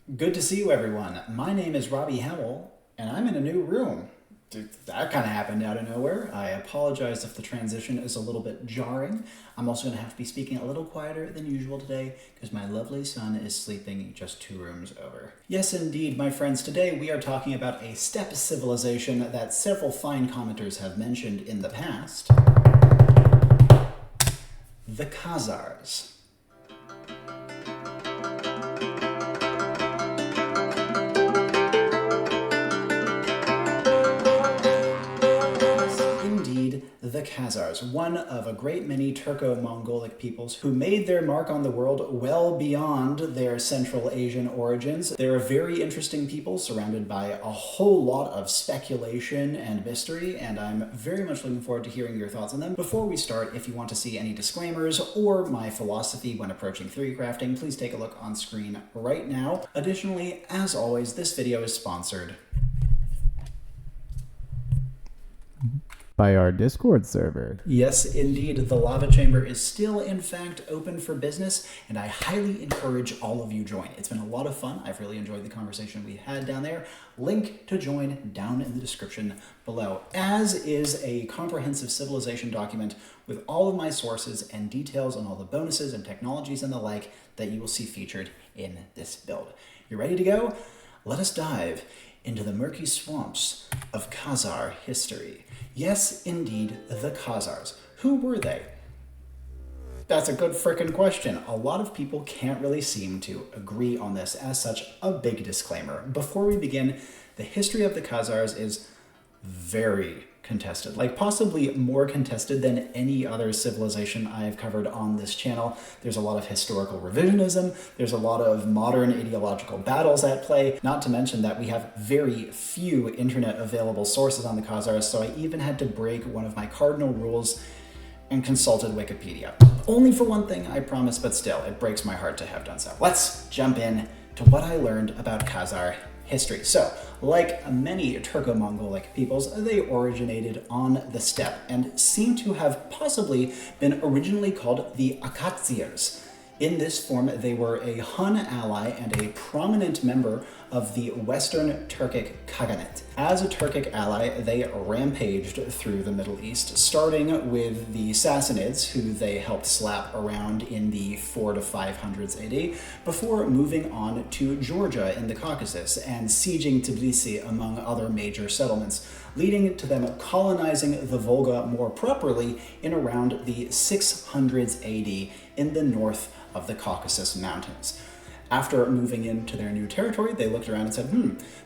Good to see you, everyone. My name is Robbie Howell, and I'm in a new room. That kind of happened out of nowhere. I apologize if the transition is a little bit jarring. I'm also going to have to be speaking a little quieter than usual today because my lovely son is sleeping just 2 rooms over. Yes, indeed, my friends. Today we are talking about a steppe civilization that several fine commenters have mentioned in the past. The Khazars. The Khazars, one of a great many Turco-Mongolic peoples who made their mark on the world well beyond their Central Asian origins. They're a very interesting people surrounded by a whole lot of speculation and mystery, and I'm very much looking forward to hearing your thoughts on them. Before we start, if you want to see any disclaimers or my philosophy when approaching theory crafting, please take a look on screen right now. Additionally, as always, this video is sponsored by our Discord server. Yes, indeed. The lava chamber is still, in fact, open for business, and I highly encourage all of you join. It's been a lot of fun. I've really enjoyed the conversation we had down there. Link to join down in the description below, as is a comprehensive civilization document with all of my sources and details on all the bonuses and technologies and the like that you will see featured in this build. You ready to go? Let us dive into the murky swamps of Khazar history. Yes, indeed, the Khazars. Who were they? That's a good frickin' question. A lot of people can't really seem to agree on this. As such, a big disclaimer. Before we begin, the history of the Khazars is very contested, like possibly more contested than any other civilization I've covered on this channel. There's a lot of historical revisionism, there's a lot of modern ideological battles at play, not to mention that we have very few internet available sources on the Khazars, so I even had to break one of my cardinal rules and consulted Wikipedia. Only for one thing, I promise, but still, it breaks my heart to have done so. Let's jump in to what I learned about Khazar history. So, like many Turco-Mongolic peoples, they originated on the steppe and seem to have possibly been originally called the Akhatsirs. In this form, they were a Hun ally and a prominent member of the Western Turkic Khaganate. As a Turkic ally, they rampaged through the Middle East, starting with the Sassanids, who they helped slap around in the 400s to 500s AD, before moving on to Georgia in the Caucasus and sieging Tbilisi, among other major settlements, leading to them colonizing the Volga more properly in around the 600s AD in the north of the Caucasus Mountains. After moving into their new territory, they looked around and said,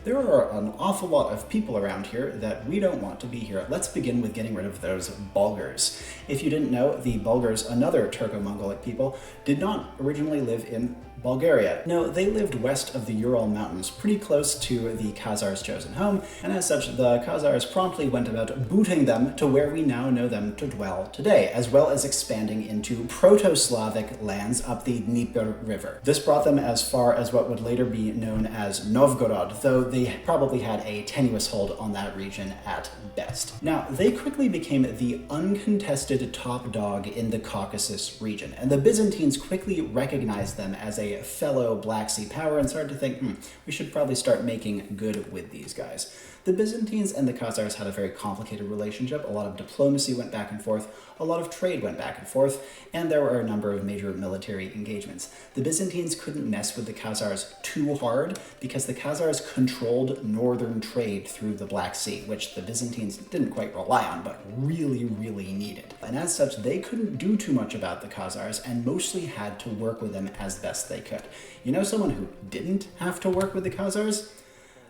there are an awful lot of people around here that we don't want to be here. Let's begin with getting rid of those Bulgars. If you didn't know, the Bulgars, another Turco-Mongolic people, did not originally live in Bulgaria. No, they lived west of the Ural Mountains, pretty close to the Khazars' chosen home, and as such, the Khazars promptly went about booting them to where we now know them to dwell today, as well as expanding into Proto-Slavic lands up the Dnieper River. This brought them as far as what would later be known as Novgorod, though they probably had a tenuous hold on that region at best. Now, they quickly became the uncontested top dog in the Caucasus region, and the Byzantines quickly recognized them as a fellow Black Sea power and started to think, we should probably start making good with these guys. The Byzantines and the Khazars had a very complicated relationship. A lot of diplomacy went back and forth, a lot of trade went back and forth, and there were a number of major military engagements. The Byzantines couldn't mess with the Khazars too hard because the Khazars controlled northern trade through the Black Sea, which the Byzantines didn't quite rely on, but really, really needed. And as such, they couldn't do too much about the Khazars and mostly had to work with them as best they could. You know someone who didn't have to work with the Khazars?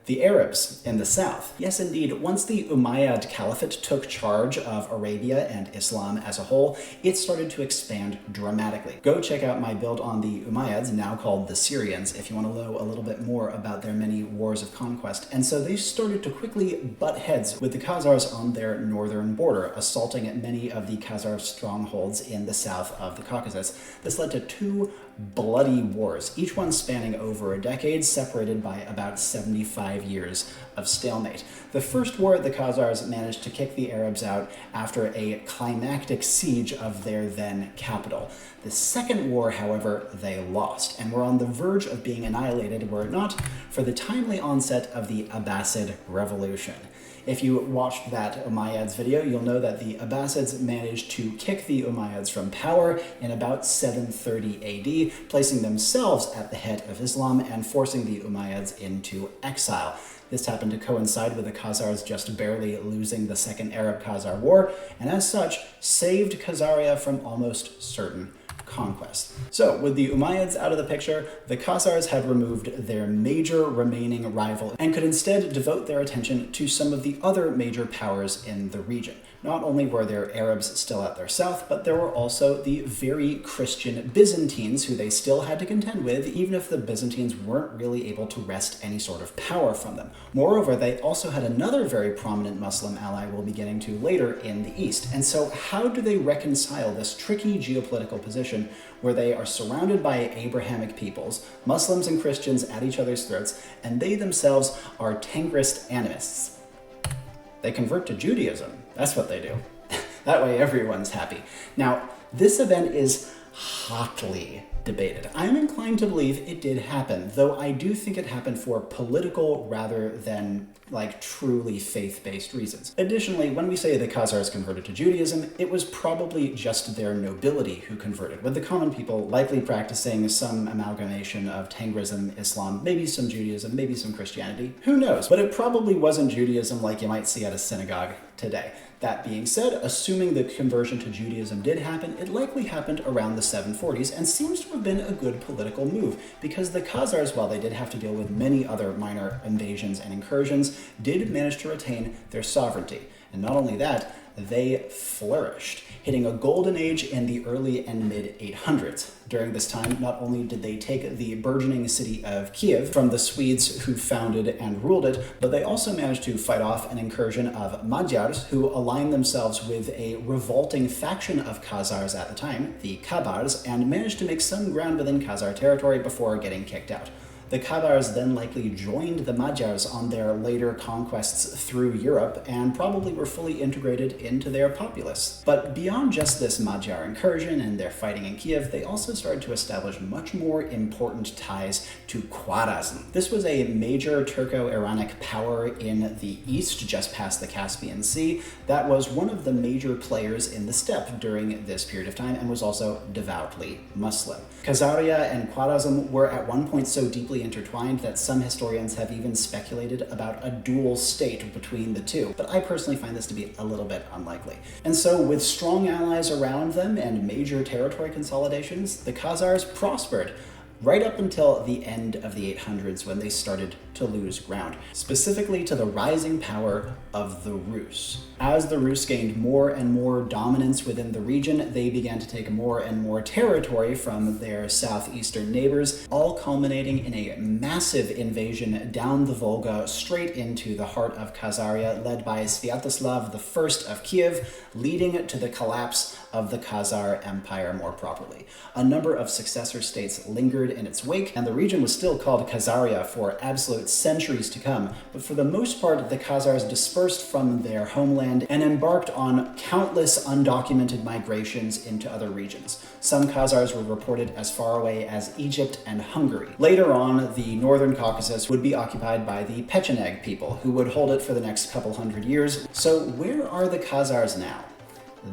The Arabs in the south. Yes, indeed, once the Umayyad Caliphate took charge of Arabia and Islam as a whole, it started to expand dramatically. Go check out my build on the Umayyads, now called the Syrians, if you want to know a little bit more about their many wars of conquest. And so they started to quickly butt heads with the Khazars on their northern border, assaulting many of the Khazar strongholds in the south of the Caucasus. This led to 2 bloody wars, each one spanning over a decade, separated by about 75 years of stalemate. The first war, the Khazars managed to kick the Arabs out after a climactic siege of their then capital. The second war, however, they lost, and were on the verge of being annihilated were it not for the timely onset of the Abbasid Revolution. If you watched that Umayyads video, you'll know that the Abbasids managed to kick the Umayyads from power in about 730 AD, placing themselves at the head of Islam and forcing the Umayyads into exile. This happened to coincide with the Khazars just barely losing the Second Arab-Khazar War, and as such, saved Khazaria from almost certain conquest. So, with the Umayyads out of the picture, the Khazars had removed their major remaining rival and could instead devote their attention to some of the other major powers in the region. Not only were there Arabs still at their south, but there were also the very Christian Byzantines who they still had to contend with, even if the Byzantines weren't really able to wrest any sort of power from them. Moreover, they also had another very prominent Muslim ally we'll be getting to later in the east. And so how do they reconcile this tricky geopolitical position where they are surrounded by Abrahamic peoples, Muslims and Christians at each other's throats, and they themselves are Tangrist animists? They convert to Judaism. That's what they do. That way everyone's happy. Now, this event is hotly debated. I'm inclined to believe it did happen, though I do think it happened for political rather than truly faith-based reasons. Additionally, when we say the Khazars converted to Judaism, it was probably just their nobility who converted, with the common people likely practicing some amalgamation of Tangrism, Islam, maybe some Judaism, maybe some Christianity. Who knows? But it probably wasn't Judaism like you might see at a synagogue today. That being said, assuming the conversion to Judaism did happen, it likely happened around the 740s and seems to have been a good political move, because the Khazars, while they did have to deal with many other minor invasions and incursions, did manage to retain their sovereignty. And not only that, they flourished, hitting a golden age in the early and mid-800s. During this time, not only did they take the burgeoning city of Kiev from the Swedes who founded and ruled it, but they also managed to fight off an incursion of Magyars, who aligned themselves with a revolting faction of Khazars at the time, the Kabars, and managed to make some ground within Khazar territory before getting kicked out. The Khazars then likely joined the Magyars on their later conquests through Europe and probably were fully integrated into their populace. But beyond just this Magyar incursion and their fighting in Kiev, they also started to establish much more important ties to Khwarezm. This was a major Turco-Iranic power in the east, just past the Caspian Sea, that was one of the major players in the steppe during this period of time and was also devoutly Muslim. Khazaria and Khwarezm were at one point so deeply intertwined that some historians have even speculated about a dual state between the two, but I personally find this to be a little bit unlikely. And so, with strong allies around them and major territory consolidations, the Khazars prospered right up until the end of the 800s, when they started to lose ground, specifically to the rising power of the Rus. As the Rus gained more and more dominance within the region, they began to take more and more territory from their southeastern neighbors, all culminating in a massive invasion down the Volga straight into the heart of Khazaria, led by Sviatoslav I of Kiev, leading to the collapse of the Khazar Empire more properly. A number of successor states lingered in its wake, and the region was still called Khazaria for absolute centuries to come, but for the most part, the Khazars dispersed from their homeland and embarked on countless undocumented migrations into other regions. Some Khazars were reported as far away as Egypt and Hungary. Later on, the northern Caucasus would be occupied by the Pecheneg people, who would hold it for the next couple hundred years. So where are the Khazars now?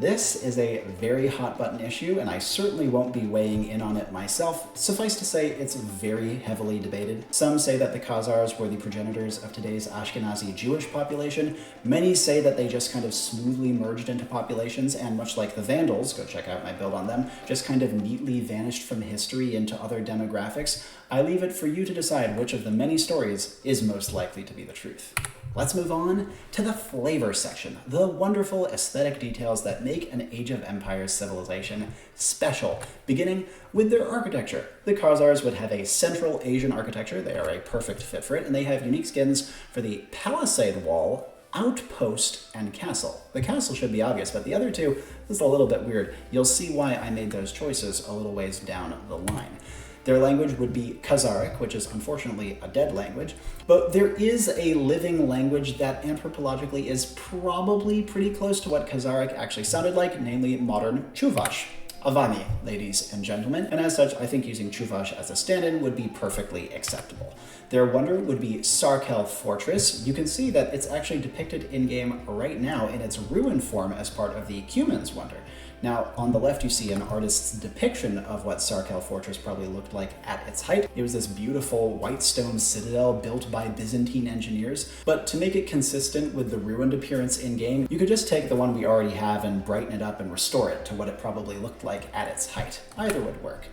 This is a very hot button issue, and I certainly won't be weighing in on it myself. Suffice to say, it's very heavily debated. Some say that the Khazars were the progenitors of today's Ashkenazi Jewish population. Many say that they just kind of smoothly merged into populations, and much like the Vandals, go check out my build on them, just kind of neatly vanished from history into other demographics. I leave it for you to decide which of the many stories is most likely to be the truth. Let's move on to the flavor section, the wonderful aesthetic details that make an Age of Empires civilization special, beginning with their architecture. The Khazars would have a Central Asian architecture. They are a perfect fit for it, and they have unique skins for the palisade wall, outpost, and castle. The castle should be obvious, but the other two is a little bit weird. You'll see why I made those choices a little ways down the line. Their language would be Khazaric, which is unfortunately a dead language, but there is a living language that anthropologically is probably pretty close to what Khazaric actually sounded like, namely modern Chuvash. Avani, ladies and gentlemen, and as such, I think using Chuvash as a stand-in would be perfectly acceptable. Their wonder would be Sarkel Fortress. You can see that it's actually depicted in-game right now in its ruin form as part of the Cuman's wonder. Now, on the left, you see an artist's depiction of what Sarkel Fortress probably looked like at its height. It was this beautiful white stone citadel built by Byzantine engineers, but to make it consistent with the ruined appearance in-game, you could just take the one we already have and brighten it up and restore it to what it probably looked like at its height. Either would work.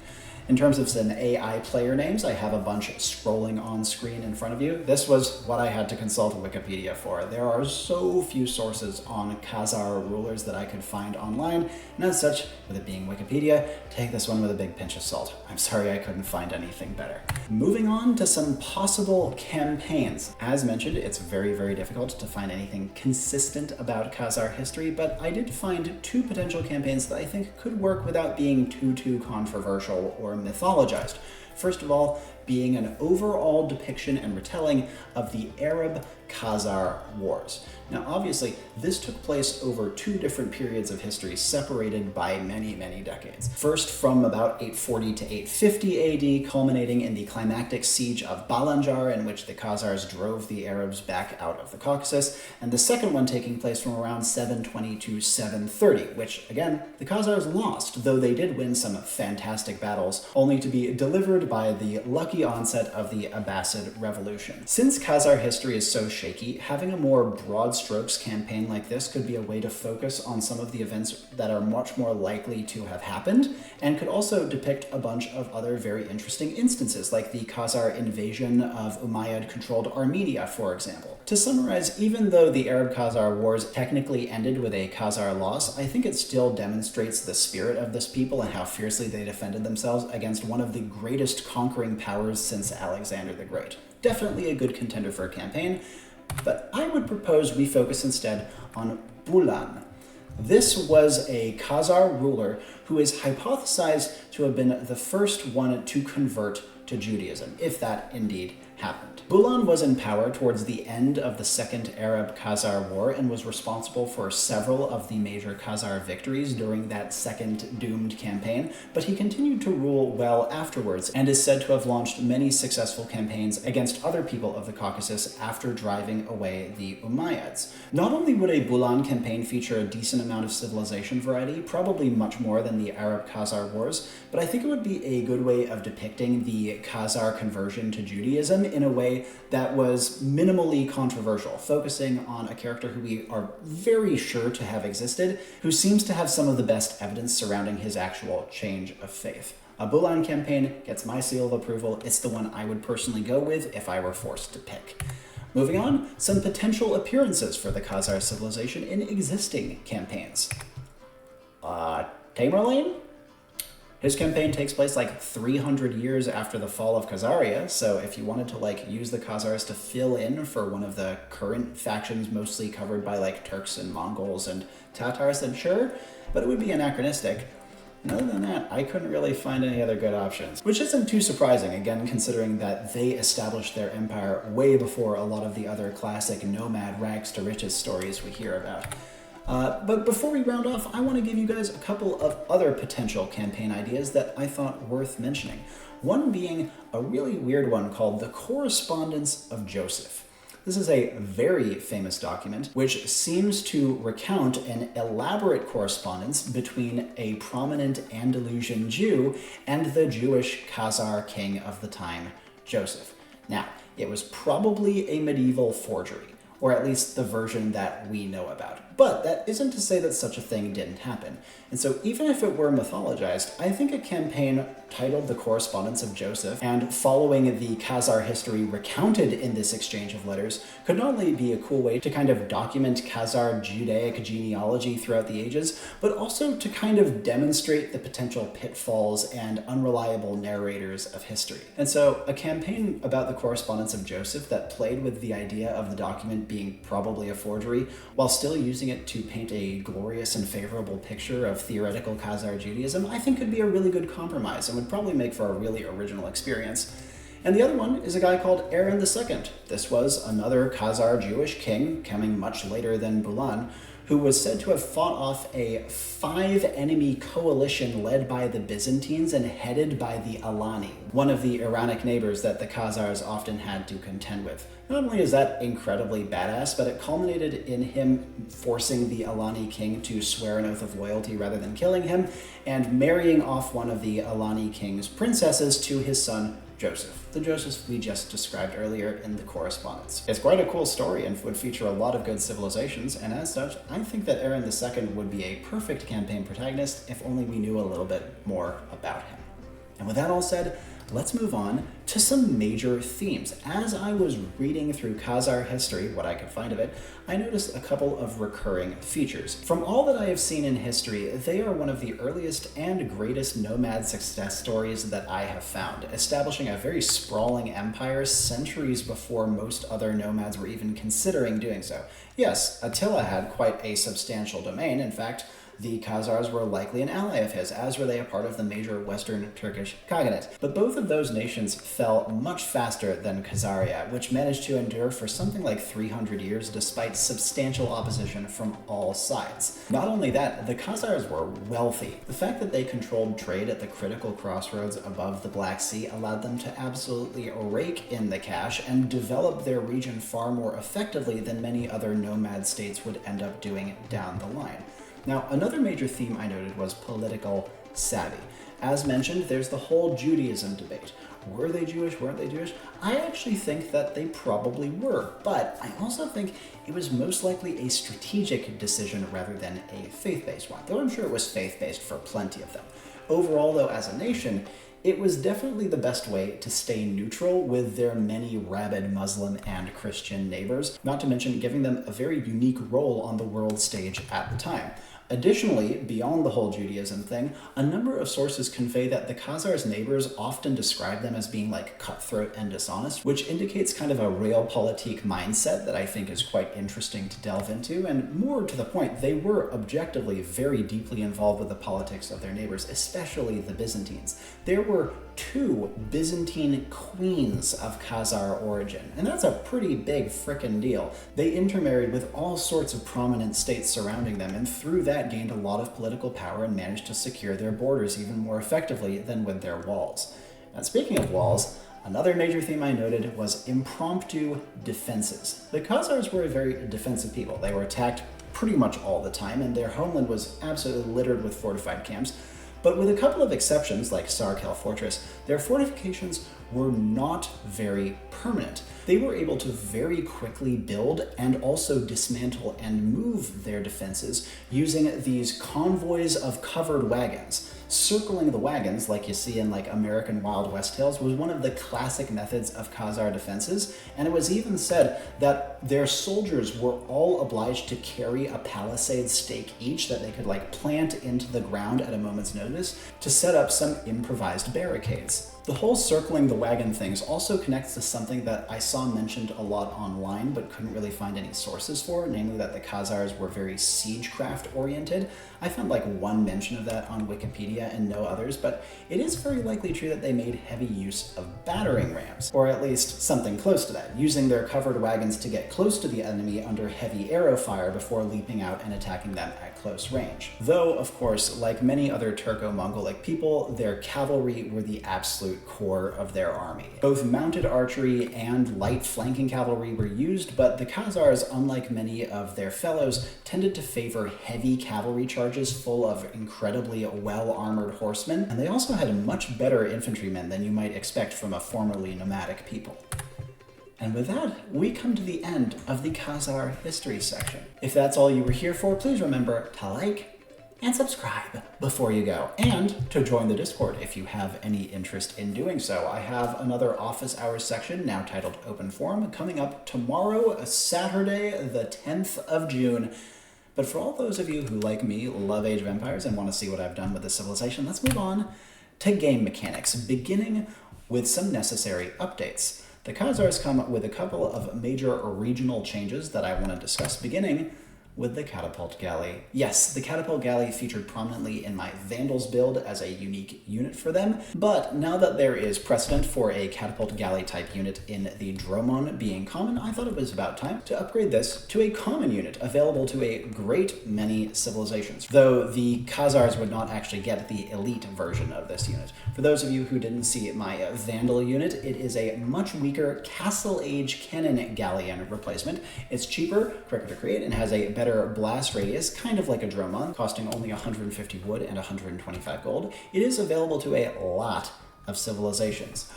In terms of some AI player names, I have a bunch scrolling on screen in front of you. This was what I had to consult Wikipedia for. There are so few sources on Khazar rulers that I could find online, and as such, with it being Wikipedia, take this one with a big pinch of salt. I'm sorry I couldn't find anything better. Moving on to some possible campaigns. As mentioned, it's very, very difficult to find anything consistent about Khazar history, but I did find two potential campaigns that I think could work without being too controversial or mythologized. First of all, being an overall depiction and retelling of the Arab-Khazar Wars. Now, obviously, this took place over two different periods of history separated by many decades. First, from about 840 to 850 AD, culminating in the climactic siege of Balanjar, in which the Khazars drove the Arabs back out of the Caucasus, and the second one taking place from around 720 to 730, which, again, the Khazars lost, though they did win some fantastic battles, only to be delivered by the lucky onset of the Abbasid Revolution. Since Khazar history is so shaky, having a more broad strokes campaign like this could be a way to focus on some of the events that are much more likely to have happened, and could also depict a bunch of other very interesting instances, like the Khazar invasion of Umayyad-controlled Armenia, for example. To summarize, even though the Arab-Khazar Wars technically ended with a Khazar loss, I think it still demonstrates the spirit of this people and how fiercely they defended themselves against one of the greatest conquering powers since Alexander the Great. Definitely a good contender for a campaign, but I would propose we focus instead on Bulan. This was a Khazar ruler who is hypothesized to have been the first one to convert to Judaism, if that indeed happened. Bulan was in power towards the end of the Second Arab-Khazar War and was responsible for several of the major Khazar victories during that second doomed campaign, but he continued to rule well afterwards and is said to have launched many successful campaigns against other people of the Caucasus after driving away the Umayyads. Not only would a Bulan campaign feature a decent amount of civilization variety, probably much more than the Arab-Khazar Wars, but I think it would be a good way of depicting the Khazar conversion to Judaism in a way that was minimally controversial, focusing on a character who we are very sure to have existed, who seems to have some of the best evidence surrounding his actual change of faith. A Bulan campaign gets my seal of approval. It's the one I would personally go with if I were forced to pick. Moving on, some potential appearances for the Khazar civilization in existing campaigns. Tamerlane? His campaign takes place like 300 years after the fall of Khazaria, so if you wanted to use the Khazars to fill in for one of the current factions mostly covered by Turks and Mongols and Tatars, then sure, but it would be anachronistic. And other than that, I couldn't really find any other good options, which isn't too surprising, again, considering that they established their empire way before a lot of the other classic nomad rags to riches stories we hear about. But before we round off, I want to give you guys a couple of other potential campaign ideas that I thought worth mentioning. One being a really weird one called The Correspondence of Joseph. This is a very famous document which seems to recount an elaborate correspondence between a prominent Andalusian Jew and the Jewish Khazar king of the time, Joseph. Now, it was probably a medieval forgery, or at least the version that we know about. But that isn't to say that such a thing didn't happen. And so even if it were mythologized, I think a campaign titled The Correspondence of Joseph and following the Khazar history recounted in this exchange of letters could not only be a cool way to kind of document Khazar Judaic genealogy throughout the ages, but also to kind of demonstrate the potential pitfalls and unreliable narrators of history. And so a campaign about the Correspondence of Joseph that played with the idea of the document being probably a forgery, while still using it to paint a glorious and favorable picture of theoretical Khazar Judaism, I think could be a really good compromise and would probably make for a really original experience. And the other one is a guy called Aaron II. This was another Khazar Jewish king, coming much later than Bulan, who was said to have fought off a 5-enemy coalition led by the Byzantines and headed by the Alani, one of the Iranic neighbors that the Khazars often had to contend with. Not only is that incredibly badass, but it culminated in him forcing the Alani king to swear an oath of loyalty rather than killing him, and marrying off one of the Alani king's princesses to his son Joseph, the Joseph we just described earlier in the correspondence. It's quite a cool story and would feature a lot of good civilizations, and as such, I think that Aaron II would be a perfect campaign protagonist if only we knew a little bit more about him. And with that all said, let's move on to some major themes. As I was reading through Khazar history, what I could find of it, I noticed a couple of recurring features. From all that I have seen in history, they are one of the earliest and greatest nomad success stories that I have found, establishing a very sprawling empire centuries before most other nomads were even considering doing so. Yes, Attila had quite a substantial domain. In fact, the Khazars were likely an ally of his, as were they a part of the major Western Turkish Khaganate. But both of those nations fell much faster than Khazaria, which managed to endure for something like 300 years despite substantial opposition from all sides. Not only that, the Khazars were wealthy. The fact that they controlled trade at the critical crossroads above the Black Sea allowed them to absolutely rake in the cash and develop their region far more effectively than many other nomad states would end up doing down the line. Now, another major theme I noted was political savvy. As mentioned, there's the whole Judaism debate. Were they Jewish? Weren't they Jewish? I actually think that they probably were, but I also think it was most likely a strategic decision rather than a faith-based one, though I'm sure it was faith-based for plenty of them. Overall, though, as a nation, it was definitely the best way to stay neutral with their many rabid Muslim and Christian neighbors, not to mention giving them a very unique role on the world stage at the time. Additionally, beyond the whole Judaism thing, a number of sources convey that the Khazars' neighbors often describe them as being like cutthroat and dishonest, which indicates kind of a realpolitik mindset that I think is quite interesting to delve into, and more to the point, they were objectively very deeply involved with the politics of their neighbors, especially the Byzantines. There were 2 Byzantine queens of Khazar origin, and that's a pretty big frickin' deal. They intermarried with all sorts of prominent states surrounding them, and through that gained a lot of political power and managed to secure their borders even more effectively than with their walls. And speaking of walls, another major theme I noted was impromptu defenses. The Khazars were a very defensive people. They were attacked pretty much all the time, and their homeland was absolutely littered with fortified camps. But with a couple of exceptions, like Sarkel Fortress, their fortifications were not very permanent. They were able to very quickly build and also dismantle and move their defenses using these convoys of covered wagons. Circling the wagons, like you see in like American Wild West tales, was one of the classic methods of Khazar defenses, and it was even said that their soldiers were all obliged to carry a palisade stake each that they could like plant into the ground at a moment's notice to set up some improvised barricades. The whole circling the wagon things also connects to something that I saw mentioned a lot online but couldn't really find any sources for, namely that the Khazars were very siegecraft oriented. I found like one mention of that on Wikipedia and no others, but it is very likely true that they made heavy use of battering rams, or at least something close to that, using their covered wagons to get close to the enemy under heavy arrow fire before leaping out and attacking them at close range. Though, of course, like many other Turco-Mongolic people, their cavalry were the absolute core of their army. Both mounted archery and light flanking cavalry were used, but the Khazars, unlike many of their fellows, tended to favor heavy cavalry charges full of incredibly well-armored horsemen, and they also had much better infantrymen than you might expect from a formerly nomadic people. And with that, we come to the end of the Khazar history section. If that's all you were here for, please remember to like and subscribe before you go, and to join the Discord if you have any interest in doing so. I have another office hours section, now titled Open Forum, coming up tomorrow, Saturday, the 10th of June. But for all those of you who, like me, love Age of Empires and want to see what I've done with the civilization, let's move on to game mechanics, beginning with some necessary updates. The Khazars come with a couple of major regional changes that I want to discuss, beginning with the Catapult Galley. Yes, the Catapult Galley featured prominently in my Vandals build as a unique unit for them, but now that there is precedent for a Catapult Galley type unit in the Dromon being common, I thought it was about time to upgrade this to a common unit available to a great many civilizations, though the Khazars would not actually get the elite version of this unit. For those of you who didn't see my Vandal unit, it is a much weaker Castle Age Cannon Galleon replacement. It's cheaper, quicker to create, and has a better blast radius, kind of like a Dromon, costing only 150 wood and 125 gold. It is available to a lot of civilizations.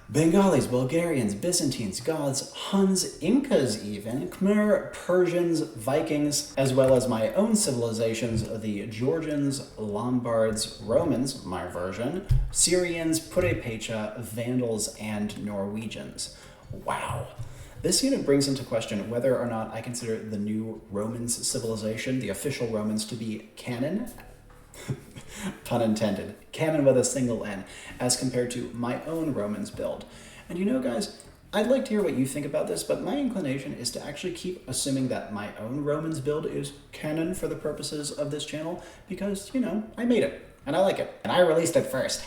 Bengalis, Bulgarians, Byzantines, Goths, Huns, Incas even, Khmer, Persians, Vikings, as well as my own civilizations, the Georgians, Lombards, Romans, my version, Syrians, Purepecha, Vandals, and Norwegians. Wow. This unit brings into question whether or not I consider the new Romans civilization, the official Romans, to be canon. Pun intended. Canon with a single N, as compared to my own Romans build. And you know, guys, I'd like to hear what you think about this, but my inclination is to actually keep assuming that my own Romans build is canon for the purposes of this channel, because, you know, I made it. And I like it. And I released it first.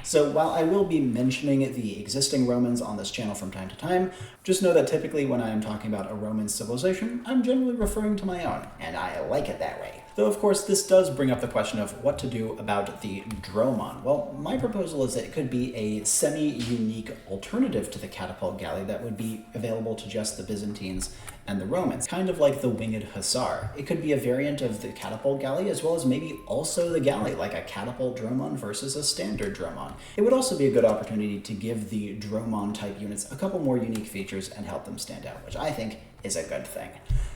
So while I will be mentioning the existing Romans on this channel from time to time, just know that typically when I am talking about a Roman civilization, I'm generally referring to my own, and I like it that way. Though of course this does bring up the question of what to do about the Dromon. Well, my proposal is that it could be a semi-unique alternative to the Catapult Galley that would be available to just the Byzantines and the Romans, kind of like the Winged Hussar. It could be a variant of the Catapult Galley as well as maybe also the Galley, like a Catapult Dromon versus a standard Dromon. It would also be a good opportunity to give the Dromon type units a couple more unique features and help them stand out, which I think is a good thing.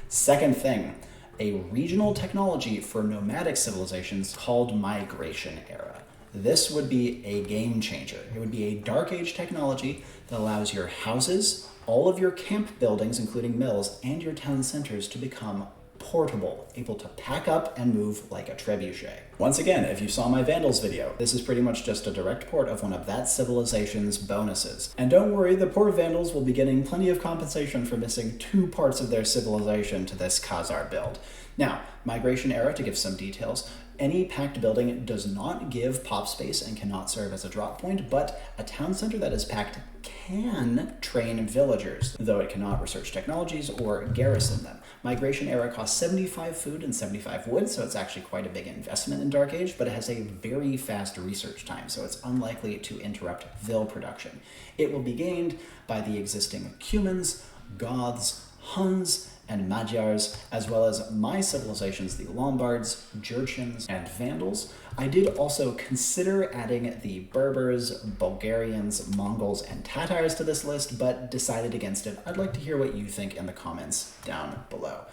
Second thing, a regional technology for nomadic civilizations called Migration Era. This would be a game changer. It would be a Dark Age technology that allows your houses, all of your camp buildings, including mills, and your town centers to become portable, able to pack up and move like a trebuchet. Once again, if you saw my Vandals video, this is pretty much just a direct port of one of that civilization's bonuses. And don't worry, the poor Vandals will be getting plenty of compensation for missing 2 parts of their civilization to this Khazar build. Now, Migration Era, to give some details, any packed building does not give pop space and cannot serve as a drop point, but a town center that is packed can train villagers, though it cannot research technologies or garrison them. Migration Era costs 75 food and 75 wood, so it's actually quite a big investment in Dark Age, but it has a very fast research time, so it's unlikely to interrupt Vil production. It will be gained by the existing Cumans, Goths, Huns, and Magyars, as well as my civilizations, the Lombards, Jurchens, and Vandals. I did also consider adding the Berbers, Bulgarians, Mongols, and Tatars to this list, but decided against it. I'd like to hear what you think in the comments down below.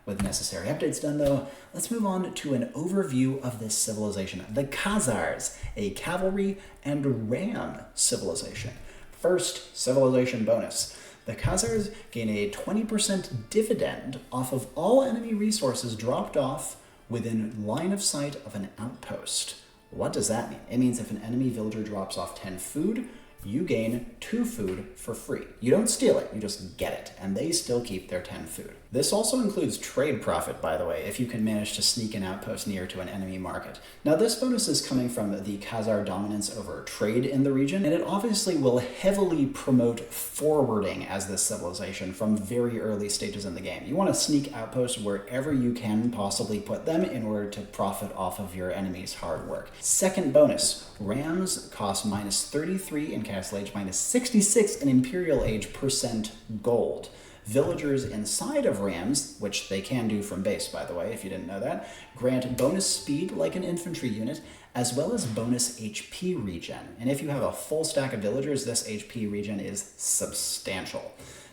With necessary updates done though, let's move on to an overview of this civilization, the Khazars, a cavalry and ram civilization. First, civilization bonus. The Khazars gain a 20% dividend off of all enemy resources dropped off within line of sight of an outpost. What does that mean? It means if an enemy villager drops off 10 food, you gain 2 food for free. You don't steal it, you just get it, and they still keep their 10 food. This also includes trade profit, by the way, if you can manage to sneak an outpost near to an enemy market. Now, this bonus is coming from the Khazar dominance over trade in the region, and it obviously will heavily promote forwarding as this civilization from very early stages in the game. You want to sneak outposts wherever you can possibly put them in order to profit off of your enemy's hard work. Second bonus, rams cost minus 33 in Castle Age, minus 66 in Imperial Age % gold. Villagers inside of rams, which they can do from base, by the way, if you didn't know that, grant bonus speed like an infantry unit, as well as bonus HP regen. And if you have a full stack of villagers, this HP regen is substantial.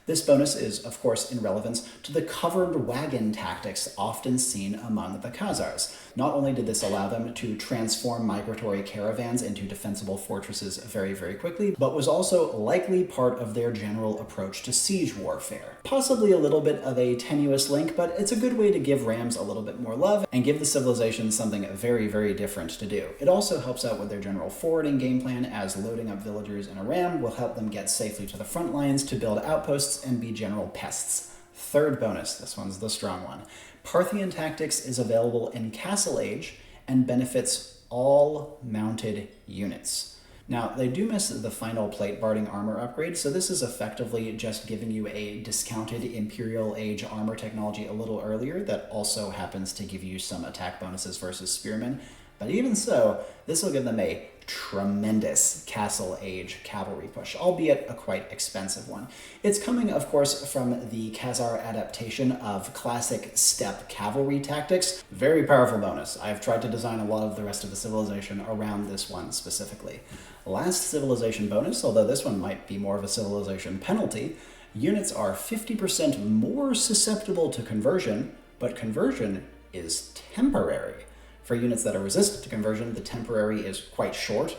This bonus is, of course, in relevance to the covered wagon tactics often seen among the Khazars. Not only did this allow them to transform migratory caravans into defensible fortresses very, very quickly, but was also likely part of their general approach to siege warfare. Possibly a little bit of a tenuous link, but it's a good way to give Rams a little bit more love and give the civilization something very, very different to do. It also helps out with their general forwarding game plan, as loading up villagers in a Ram will help them get safely to the front lines to build outposts and be general pests. Third bonus, this one's the strong one. Parthian Tactics is available in Castle Age and benefits all mounted units. Now, they do miss the final plate barding armor upgrade, so this is effectively just giving you a discounted Imperial Age armor technology a little earlier that also happens to give you some attack bonuses versus spearmen. But even so, this will give them a tremendous Castle Age cavalry push, albeit a quite expensive one. It's coming, of course, from the Khazar adaptation of classic steppe cavalry tactics. Very powerful bonus. I've tried to design a lot of the rest of the civilization around this one specifically. Last civilization bonus, although this one might be more of a civilization penalty, units are 50% more susceptible to conversion, but conversion is temporary. For units that are resistant to conversion, the temporary is quite short,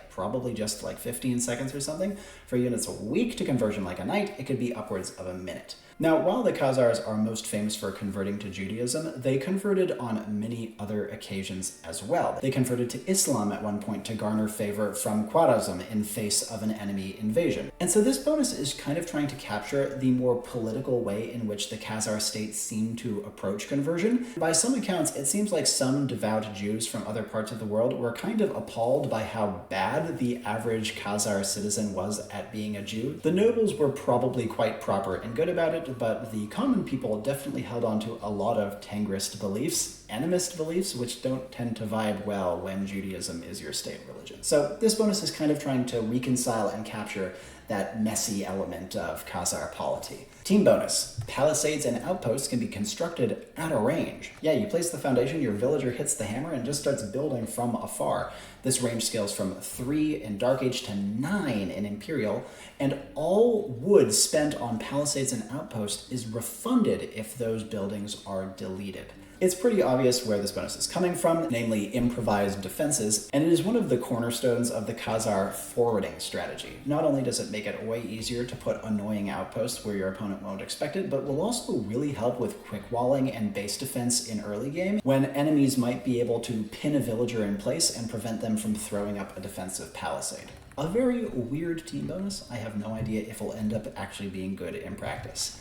probably just 15 seconds or something. For units weak to conversion like a knight, it could be upwards of a minute. Now, while the Khazars are most famous for converting to Judaism, they converted on many other occasions as well. They converted to Islam at one point to garner favor from Khwarezm in face of an enemy invasion. And so this bonus is kind of trying to capture the more political way in which the Khazar state seemed to approach conversion. By some accounts, it seems like some devout Jews from other parts of the world were kind of appalled by how bad the average Khazar citizen was at being a Jew. The nobles were probably quite proper and good about it, but the common people definitely held on to a lot of Tangrist beliefs, animist beliefs, which don't tend to vibe well when Judaism is your state religion. So this bonus is kind of trying to reconcile and capture that messy element of Khazar polity. Team bonus. Palisades and outposts can be constructed at a range. Yeah, you place the foundation, your villager hits the hammer, and just starts building from afar. This range scales from 3 in Dark Age to 9 in Imperial, and all wood spent on palisades and outposts is refunded if those buildings are deleted. It's pretty obvious where this bonus is coming from, namely improvised defenses, and it is one of the cornerstones of the Khazar forwarding strategy. Not only does it make it way easier to put annoying outposts where your opponent won't expect it, but will also really help with quick walling and base defense in early game, when enemies might be able to pin a villager in place and prevent them from throwing up a defensive palisade. A very weird team bonus. I have no idea if it'll end up actually being good in practice.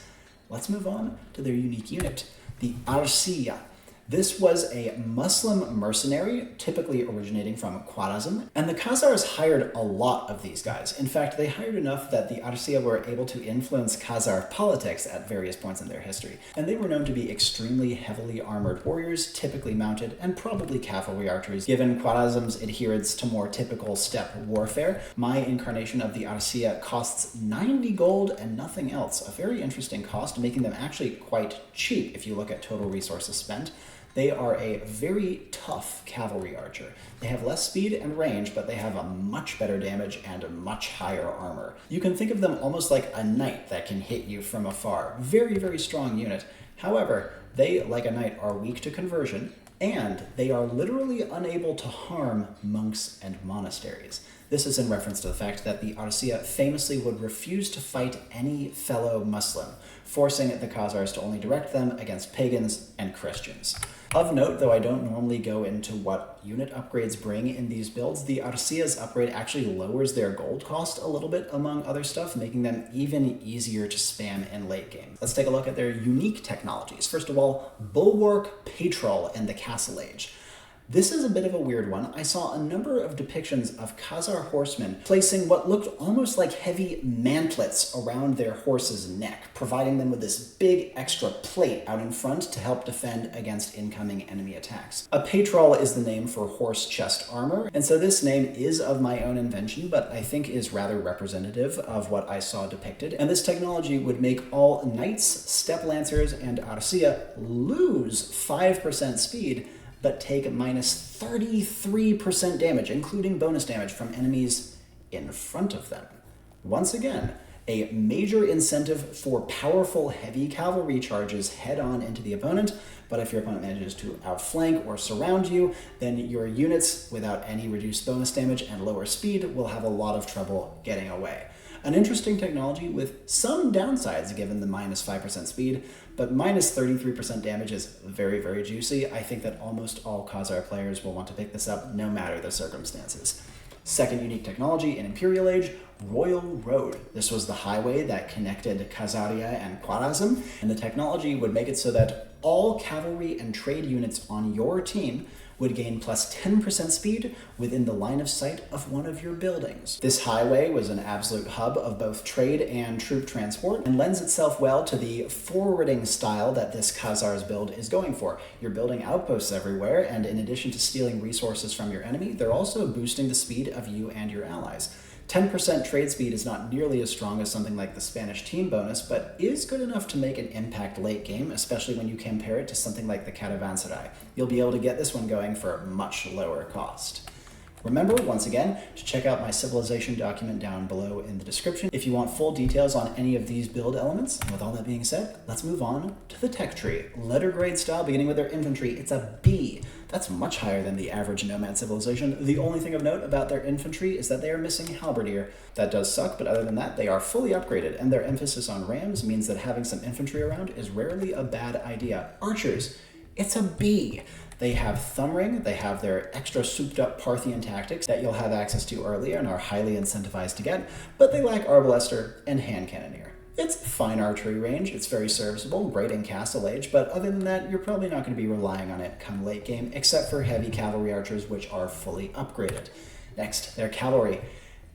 Let's move on to their unique unit, the Arsiya. This was a Muslim mercenary, typically originating from Khwarezm, and the Khazars hired a lot of these guys. In fact, they hired enough that the Arsiya were able to influence Khazar politics at various points in their history, and they were known to be extremely heavily armored warriors, typically mounted, and probably cavalry archers. Given Khwarezm's adherence to more typical steppe warfare, my incarnation of the Arsiya costs 90 gold and nothing else, a very interesting cost, making them actually quite cheap if you look at total resources spent. They are a very tough cavalry archer. They have less speed and range, but they have a much better damage and a much higher armor. You can think of them almost like a knight that can hit you from afar. Very, very strong unit. However, they, like a knight, are weak to conversion, and they are literally unable to harm monks and monasteries. This is in reference to the fact that the Arsiya famously would refuse to fight any fellow Muslim, forcing the Khazars to only direct them against pagans and Christians. Of note, though I don't normally go into what unit upgrades bring in these builds, the Arsiya's upgrade actually lowers their gold cost a little bit, among other stuff, making them even easier to spam in late game. Let's take a look at their unique technologies. First of all, Bulwark Patrol in the Castle Age. This is a bit of a weird one. I saw a number of depictions of Khazar horsemen placing what looked almost like heavy mantlets around their horse's neck, providing them with this big extra plate out in front to help defend against incoming enemy attacks. A patrol is the name for horse chest armor, and so this name is of my own invention, but I think is rather representative of what I saw depicted. And this technology would make all knights, steppe lancers, and Arsiya lose 5% speed, but take minus 33% damage, including bonus damage from enemies in front of them. Once again, A major incentive for powerful heavy cavalry charges head-on into the opponent, but if your opponent manages to outflank or surround you, then your units without any reduced bonus damage and lower speed will have a lot of trouble getting away. An interesting technology with some downsides given the minus 5% speed, but minus 33% damage is very, very juicy. I think that almost all Khazar players will want to pick this up no matter the circumstances. Second unique technology in Imperial Age, Royal Road. This was the highway that connected Khazaria and Khwarazm, and the technology would make it so that all cavalry and trade units on your team would gain plus 10% speed within the line of sight of one of your buildings. This highway was an absolute hub of both trade and troop transport and lends itself well to the forwarding style that this Khazars build is going for. You're building outposts everywhere, and in addition to stealing resources from your enemy, they're also boosting the speed of you and your allies. 10% trade speed is not nearly as strong as something like the Spanish team bonus, but is good enough to make an impact late game, especially when you compare it to something like the Caravanserai. You'll be able to get this one going for a much lower cost. Remember, once again, to check out my civilization document down below in the description if you want full details on any of these build elements. And with all that being said, let's move on to the tech tree. Letter grade style, beginning with their infantry, it's a B. That's much higher than the average nomad civilization. The only thing of note about their infantry is that they are missing halberdier. That does suck, but other than that, they are fully upgraded, and their emphasis on rams means that having some infantry around is rarely a bad idea. Archers, it's a B. They have thumb ring, they have their extra souped up Parthian tactics that you'll have access to earlier and are highly incentivized to get, but they lack arbalester and hand cannoneer. It's fine archery range, it's very serviceable, great in Castle Age, but other than that, you're probably not going to be relying on it come late game, except for heavy cavalry archers, which are fully upgraded. Next, their cavalry.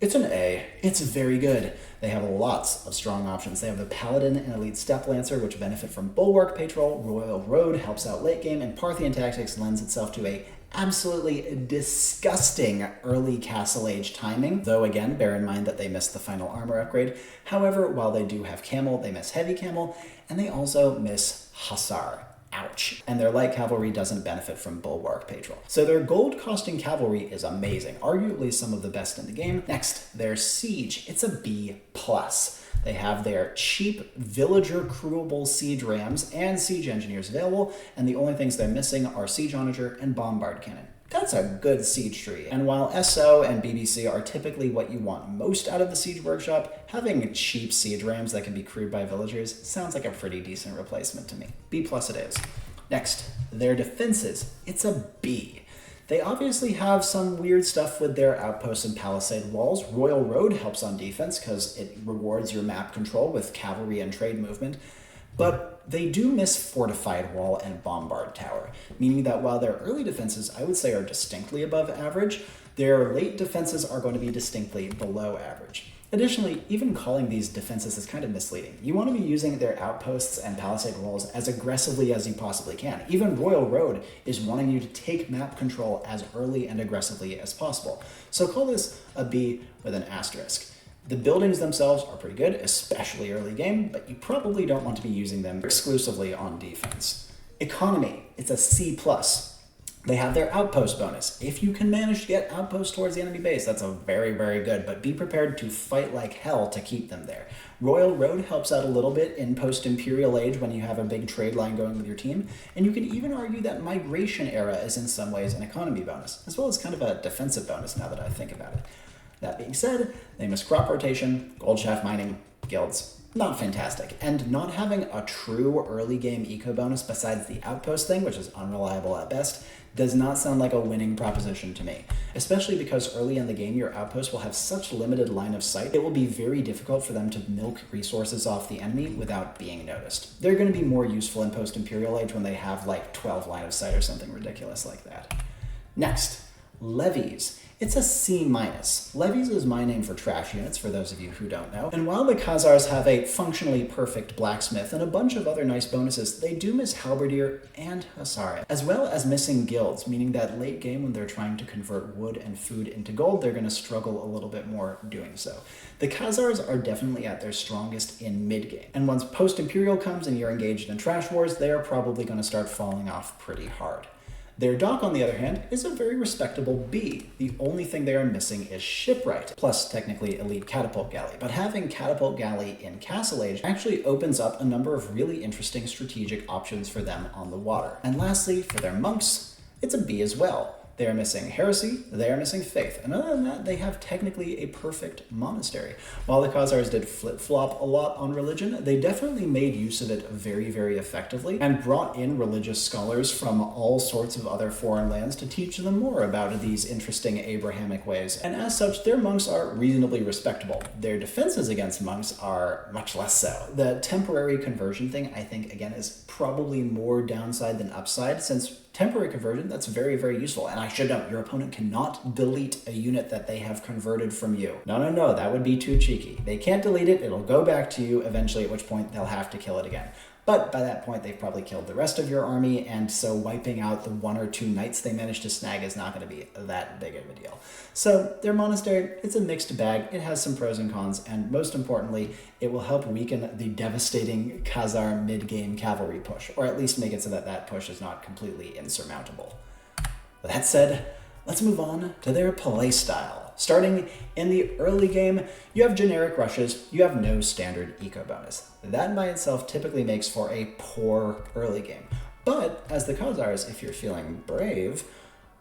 It's an A. It's very good. They have lots of strong options. They have the Paladin and Elite Step Lancer, which benefit from Bulwark Patrol. Royal Road helps out late game, and Parthian Tactics lends itself to a absolutely disgusting early Castle Age timing, though again, bear in mind that they missed the final armor upgrade. However, while they do have Camel, they miss Heavy Camel, and they also miss Hussar. Ouch. And their light cavalry doesn't benefit from Bulwark Patrol. So their gold costing cavalry is amazing, arguably some of the best in the game. Next, their siege. It's a B+. They have their cheap villager crewable siege rams and siege engineers available, and the only things they're missing are siege onager and bombard cannon. That's a good siege tree. And while SO and BBC are typically what you want most out of the Siege Workshop, having cheap siege rams that can be crewed by villagers sounds like a pretty decent replacement to me. B+ it is. Next, their defenses. It's a B. They obviously have some weird stuff with their outposts and palisade walls. Royal Road helps on defense because it rewards your map control with cavalry and trade movement. But they do miss Fortified Wall and Bombard Tower, meaning that while their early defenses, I would say, are distinctly above average, their late defenses are going to be distinctly below average. Additionally, even calling these defenses is kind of misleading. You want to be using their outposts and palisade walls as aggressively as you possibly can. Even Royal Road is wanting you to take map control as early and aggressively as possible. So call this a B with an asterisk. The buildings themselves are pretty good, especially early game, but you probably don't want to be using them exclusively on defense. Economy, it's a C+. They have their outpost bonus. If you can manage to get outposts towards the enemy base, that's a very, very good, but be prepared to fight like hell to keep them there. Royal Road helps out a little bit in post-Imperial Age when you have a big trade line going with your team, and you can even argue that Migration Era is in some ways an economy bonus, as well as kind of a defensive bonus now that I think about it. That being said, they miss crop rotation, gold shaft mining, guilds. Not fantastic. And not having a true early game eco bonus besides the outpost thing, which is unreliable at best, does not sound like a winning proposition to me. Especially because early in the game, your outpost will have such limited line of sight, it will be very difficult for them to milk resources off the enemy without being noticed. They're going to be more useful in post-Imperial Age when they have like 12 line of sight or something ridiculous like that. Next, levies. It's a C-. Levies is my name for trash units, for those of you who don't know. And while the Khazars have a functionally perfect blacksmith and a bunch of other nice bonuses, they do miss halberdier and hussar, as well as missing guilds, meaning that late game when they're trying to convert wood and food into gold, they're going to struggle a little bit more doing so. The Khazars are definitely at their strongest in mid-game, and once post-Imperial comes and you're engaged in trash wars, they are probably going to start falling off pretty hard. Their dock, on the other hand, is a very respectable B. The only thing they are missing is shipwright, plus technically elite catapult galley. But having catapult galley in Castle Age actually opens up a number of really interesting strategic options for them on the water. And lastly, for their monks, it's a B as well. They are missing heresy, they are missing faith, and other than that, they have technically a perfect monastery. While the Khazars did flip-flop a lot on religion, they definitely made use of it very, very effectively, and brought in religious scholars from all sorts of other foreign lands to teach them more about these interesting Abrahamic ways. And as such, their monks are reasonably respectable. Their defenses against monks are much less so. The temporary conversion thing, I think, again, is probably more downside than upside, since temporary conversion, that's very, very useful. And I should note, your opponent cannot delete a unit that they have converted from you. No, that would be too cheeky. They can't delete it, it'll go back to you eventually, at which point they'll have to kill it again. But by that point, they've probably killed the rest of your army, and so wiping out the 1 or 2 knights they managed to snag is not going to be that big of a deal. So their monastery, it's a mixed bag. It has some pros and cons, and most importantly, it will help weaken the devastating Khazar mid-game cavalry push, or at least make it so that that push is not completely insurmountable. With that said, let's move on to their playstyle. Starting in the early game, you have generic rushes, you have no standard eco bonus. That by itself typically makes for a poor early game. But as the Khazars, if you're feeling brave,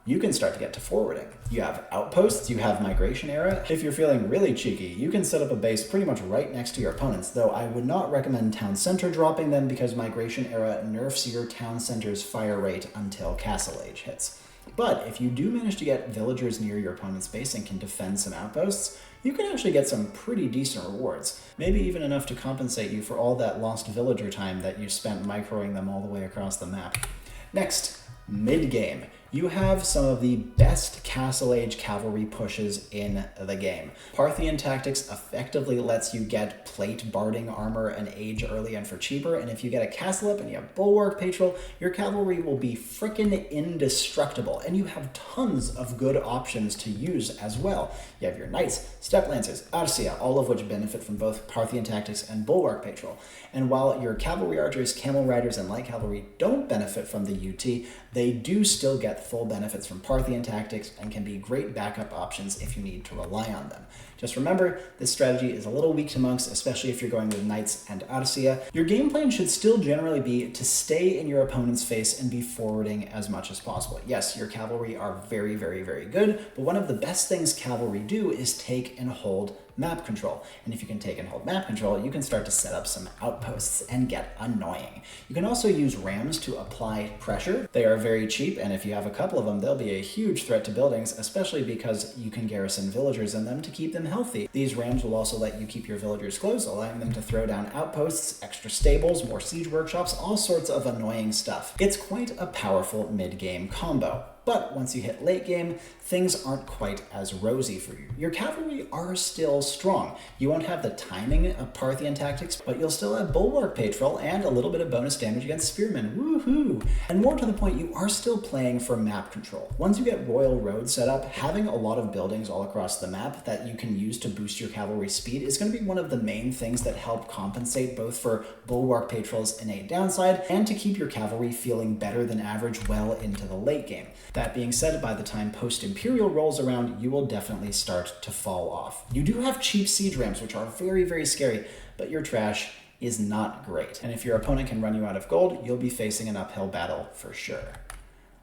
you can start to get to forwarding. You have outposts, you have migration era. If you're feeling really cheeky, you can set up a base pretty much right next to your opponents, though I would not recommend town center dropping them because migration era nerfs your town center's fire rate until Castle Age hits. But if you do manage to get villagers near your opponent's base and can defend some outposts, you can actually get some pretty decent rewards. Maybe even enough to compensate you for all that lost villager time that you spent microing them all the way across the map. Next, mid-game. You have some of the best Castle Age cavalry pushes in the game. Parthian Tactics effectively lets you get plate barding armor and age early and for cheaper, and if you get a castle up and you have bulwark patrol, your cavalry will be frickin' indestructible, and you have tons of good options to use as well. You have your knights, step lancers, arcia, all of which benefit from both Parthian Tactics and bulwark patrol. And while your cavalry archers, camel riders, and light cavalry don't benefit from the UT, they do still get full benefits from Parthian Tactics and can be great backup options if you need to rely on them. Just remember, this strategy is a little weak to monks, especially if you're going with knights and arcia. Your game plan should still generally be to stay in your opponent's face and be forwarding as much as possible. Yes, your cavalry are very, very, very good, but one of the best things cavalry do is take and hold map control. And if you can take and hold map control, you can start to set up some outposts and get annoying. You can also use rams to apply pressure. They are very cheap, and if you have a couple of them, they'll be a huge threat to buildings, especially because you can garrison villagers in them to keep them healthy. These rams will also let you keep your villagers close, allowing them to throw down outposts, extra stables, more siege workshops, all sorts of annoying stuff. It's quite a powerful mid-game combo. But once you hit late game, things aren't quite as rosy for you. Your cavalry are still strong. You won't have the timing of Parthian Tactics, but you'll still have bulwark patrol and a little bit of bonus damage against spearmen. Woohoo! And more to the point, you are still playing for map control. Once you get Royal Road set up, having a lot of buildings all across the map that you can use to boost your cavalry speed is going to be one of the main things that help compensate both for bulwark patrol's innate downside and to keep your cavalry feeling better than average well into the late game. That being said, by the time post-Imperial rolls around, you will definitely start to fall off. You do have cheap siege rams, which are very, very scary, but your trash is not great. And if your opponent can run you out of gold, you'll be facing an uphill battle for sure.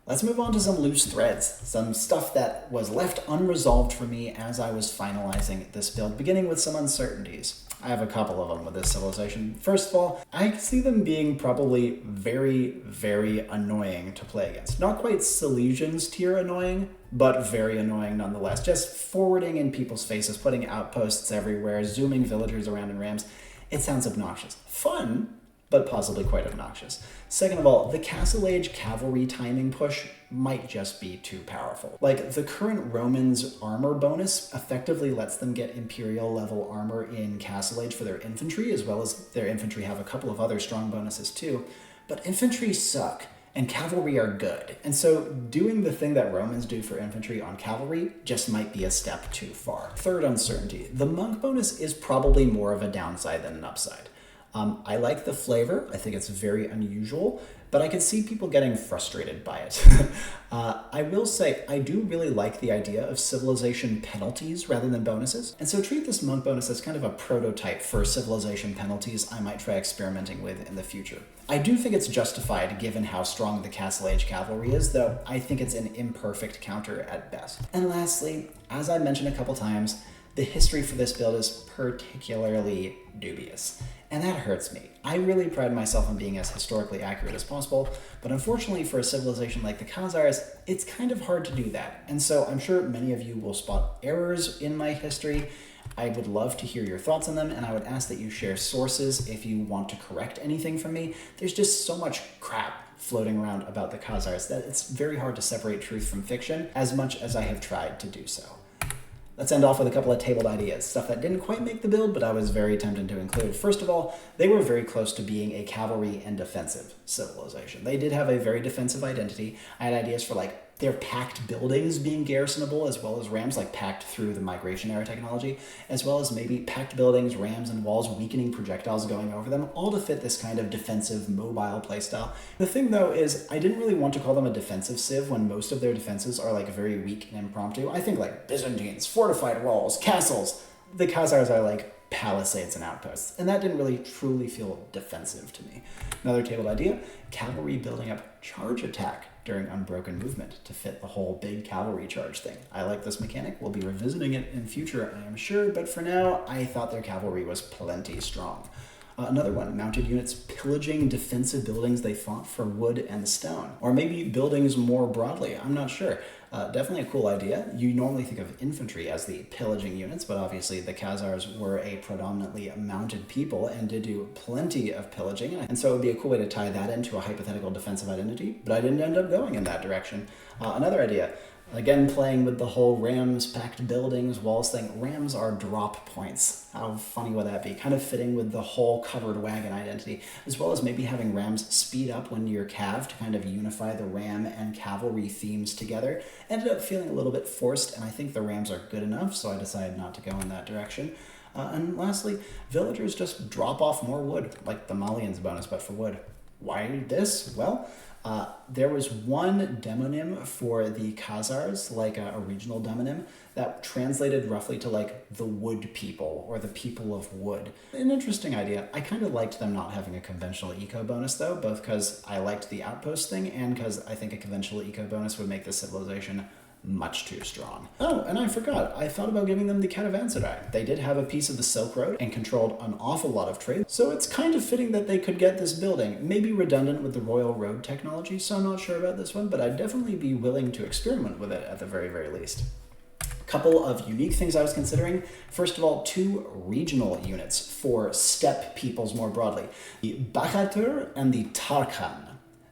Let's move on to some loose threads, some stuff that was left unresolved for me as I was finalizing this build, beginning with some uncertainties. I have a couple of them with this civilization. First of all, I see them being probably very, very annoying to play against. Not quite Silesians tier annoying, but very annoying nonetheless. Just forwarding in people's faces, putting outposts everywhere, zooming villagers around in rams. It sounds obnoxious. Fun, but possibly quite obnoxious. Second of all, the Castle Age cavalry timing push might just be too powerful. Like, the current Romans armor bonus effectively lets them get Imperial level armor in Castle Age for their infantry, as well as their infantry have a couple of other strong bonuses too. But infantry suck, and cavalry are good. And so doing the thing that Romans do for infantry on cavalry just might be a step too far. Third uncertainty, the monk bonus is probably more of a downside than an upside. I like the flavor. I think it's very unusual, but I can see people getting frustrated by it. I will say, I do really like the idea of civilization penalties rather than bonuses, and so treat this monk bonus as kind of a prototype for civilization penalties I might try experimenting with in the future. I do think it's justified given how strong the Castle Age cavalry is, though I think it's an imperfect counter at best. And lastly, as I mentioned a couple times, the history for this build is particularly dubious, and that hurts me. I really pride myself on being as historically accurate as possible, but unfortunately for a civilization like the Khazars, it's kind of hard to do that, and so I'm sure many of you will spot errors in my history. I would love to hear your thoughts on them, and I would ask that you share sources if you want to correct anything from me. There's just so much crap floating around about the Khazars that it's very hard to separate truth from fiction, as much as I have tried to do so. Let's end off with a couple of tabled ideas, stuff that didn't quite make the build, but I was very tempted to include. First of all, they were very close to being a cavalry and defensive civilization. They did have a very defensive identity. I had ideas for like their packed buildings being garrisonable, as well as rams, like packed through the migration era technology, as well as maybe packed buildings, rams, and walls weakening projectiles going over them, all to fit this kind of defensive, mobile playstyle. The thing, though, is I didn't really want to call them a defensive civ when most of their defenses are like very weak and impromptu. I think like Byzantines, fortified walls, castles. The Khazars are like palisades and outposts, and that didn't really truly feel defensive to me. Another tabled idea, cavalry building up charge attack during unbroken movement to fit the whole big cavalry charge thing. I like this mechanic. We'll be revisiting it in future, I am sure, but for now, I thought their cavalry was plenty strong. Another one, mounted units pillaging defensive buildings they fought for wood and stone. Or maybe buildings more broadly, I'm not sure. Definitely a cool idea. You normally think of infantry as the pillaging units, but obviously the Khazars were a predominantly mounted people and did do plenty of pillaging, and so it would be a cool way to tie that into a hypothetical defensive identity, but I didn't end up going in that direction. Another idea, again playing with the whole rams, packed buildings, walls thing. Rams are drop points. How funny would that be? Kind of fitting with the whole covered wagon identity, as well as maybe having rams speed up when you're cav to kind of unify the ram and cavalry themes together. Ended up feeling a little bit forced, and I think the rams are good enough, so I decided not to go in that direction. And lastly, villagers just drop off more wood, like the Malians bonus, but for wood. Why this? Well, there was one demonym for the Khazars, like a regional demonym, that translated roughly to like the wood people or the people of wood. An interesting idea. I kind of liked them not having a conventional eco bonus though, both because I liked the outpost thing and because I think a conventional eco bonus would make the civilization much too strong. Oh, and I forgot, I thought about giving them the caravanserai. They did have a piece of the Silk Road and controlled an awful lot of trade, so it's kind of fitting that they could get this building. Maybe redundant with the Royal Road technology, so I'm not sure about this one, but I'd definitely be willing to experiment with it at the very, very least. Couple of unique things I was considering. First of all, 2 regional units for steppe peoples more broadly. The Bagatur and the Tarkhan.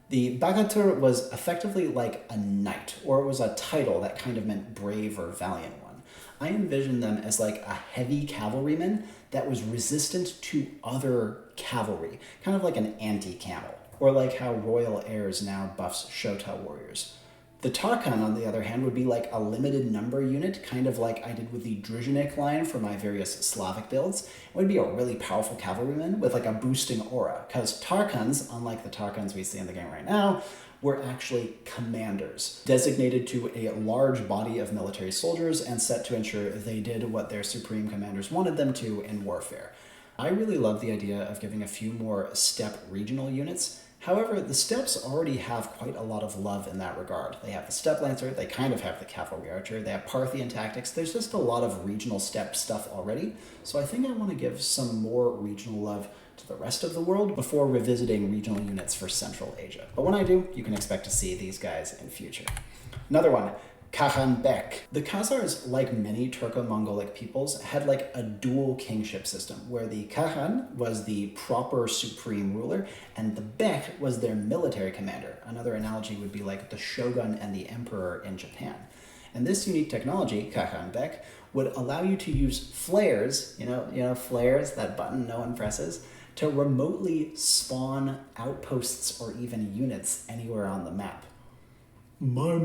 The Bagatur was effectively like a knight, or it was a title that kind of meant brave or valiant one. I envisioned them as like a heavy cavalryman that was resistant to other cavalry, kind of like an anti-camel, or like how royal heirs now buffs Shota warriors. The Tarkhan, on the other hand, would be like a limited number unit, kind of like I did with the Druzhnik line for my various Slavic builds. It would be a really powerful cavalryman with like a boosting aura, because Tarkhans, unlike the Tarkhans we see in the game right now, were actually commanders, designated to a large body of military soldiers and set to ensure they did what their supreme commanders wanted them to in warfare. I really love the idea of giving a few more steppe regional units. However, the steppes already have quite a lot of love in that regard. They have the steppe lancer, they kind of have the cavalry archer, they have Parthian tactics. There's just a lot of regional steppe stuff already, so I think I want to give some more regional love to the rest of the world before revisiting regional units for Central Asia. But when I do, you can expect to see these guys in future. Another one, Kaghanbek. The Khazars, like many Turco-Mongolic peoples, had like a dual kingship system, where the Kaghan was the proper supreme ruler, and the Bek was their military commander. Another analogy would be like the shogun and the emperor in Japan. And this unique technology, Kaghanbek, would allow you to use flares, you know, flares, that button no one presses, to remotely spawn outposts or even units anywhere on the map. My,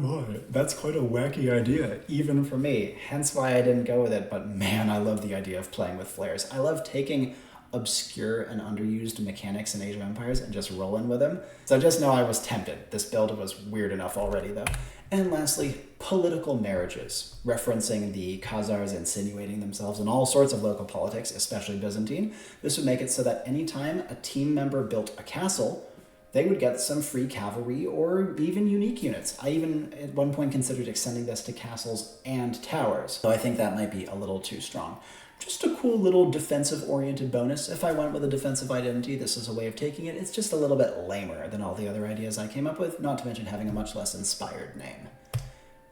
that's quite a wacky idea, even for me. Hence why I didn't go with it, but man, I love the idea of playing with flares. I love taking obscure and underused mechanics in Age of Empires and just roll in with them. So just know I was tempted. This build was weird enough already though. And lastly, political marriages, referencing the Khazars insinuating themselves in all sorts of local politics, especially Byzantine. This would make it so that anytime a team member built a castle, they would get some free cavalry or even unique units. I even at one point considered extending this to castles and towers, though I think that might be a little too strong. Just a cool little defensive-oriented bonus. If I went with a defensive identity, this is a way of taking it. It's just a little bit lamer than all the other ideas I came up with, not to mention having a much less inspired name.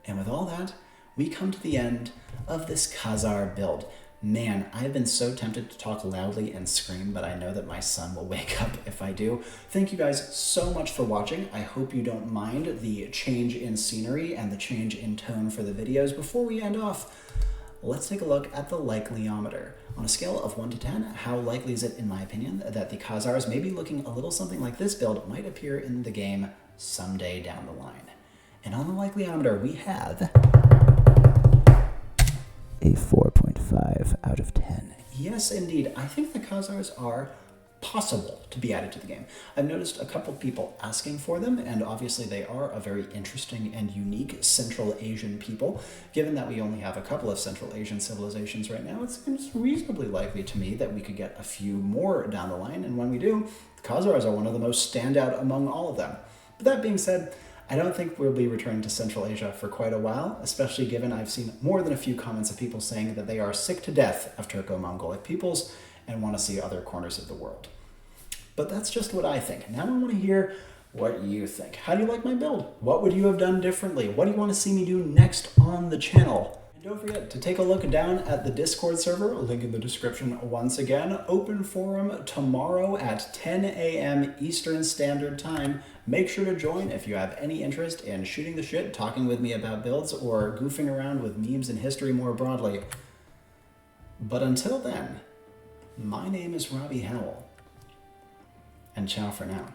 And with all that, we come to the end of this Khazar build. Man, I've been so tempted to talk loudly and scream, but I know that my son will wake up if I do. Thank you guys so much for watching. I hope you don't mind the change in scenery and the change in tone for the videos. Before we end off, let's take a look at the likeliness. On a scale of 1 to 10, how likely is it, in my opinion, that the Khazars may be looking a little something like this build might appear in the game someday down the line? And on the likeliness, we have a 4.5 out of 10. Yes, indeed. I think the Khazars are possible to be added to the game. I've noticed a couple people asking for them, and obviously they are a very interesting and unique Central Asian people. Given that we only have a couple of Central Asian civilizations right now, it seems reasonably likely to me that we could get a few more down the line, and when we do, the Khazars are one of the most standout among all of them. But that being said, I don't think we'll be returning to Central Asia for quite a while, especially given I've seen more than a few comments of people saying that they are sick to death of Turco-Mongolic peoples and want to see other corners of the world. But that's just what I think. Now I want to hear what you think. How do you like my build? What would you have done differently? What do you want to see me do next on the channel? And don't forget to take a look down at the Discord server, link in the description once again. Open forum tomorrow at 10 a.m. Eastern Standard Time. Make sure to join if you have any interest in shooting the shit, talking with me about builds, or goofing around with memes and history more broadly. But until then, my name is Robbie Howell, and ciao for now.